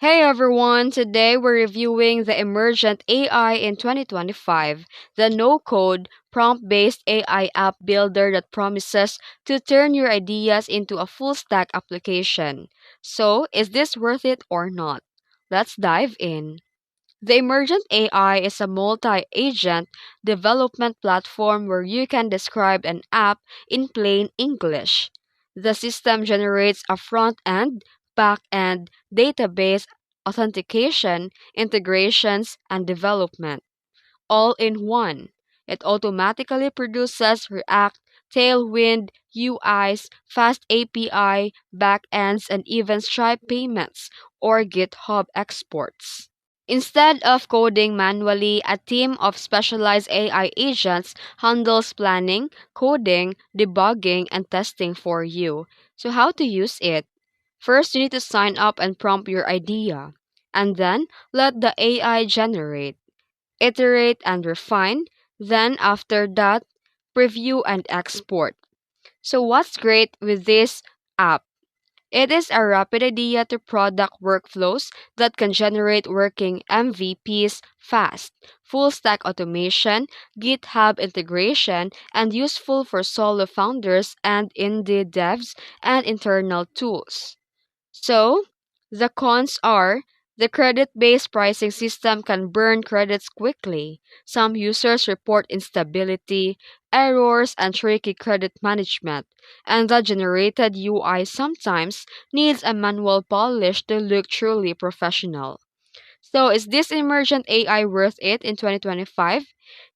Hey everyone, today we're reviewing the Emergent AI in 2025, the no-code, prompt-based AI app builder that promises to turn your ideas into a full-stack application. So, is this worth it or not? Let's dive in. The Emergent AI is a multi-agent development platform where you can describe an app in plain English. The system generates a front-end, back-end, database, authentication, integrations, and development, all in one. It automatically produces React, Tailwind, UIs, fast API, backends, and even Stripe payments or GitHub exports. Instead of coding manually, a team of specialized AI agents handles planning, coding, debugging, and testing for you. So, how to use it? First, you need to sign up and prompt your idea, and then let the AI generate, iterate, and refine. Then, after that, preview and export. So, what's great with this app? It is a rapid idea to product workflows that can generate working MVPs fast, full stack automation, GitHub integration, and useful for solo founders and indie devs and internal tools. So, the cons are the credit based pricing system can burn credits quickly. Some users report instability, errors, and tricky credit management, and the generated UI sometimes needs a manual polish to look truly professional. So, is this emergent AI worth it in 2025?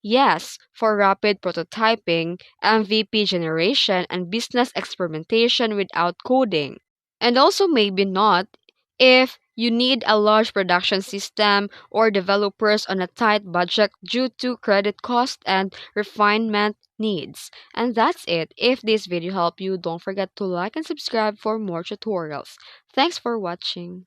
Yes, for rapid prototyping, MVP generation, and business experimentation without coding. And also, maybe not if you need a large production system or developers on a tight budget due to credit cost and refinement needs. And that's it. If this video helped you, don't forget to like and subscribe for more tutorials. Thanks for watching.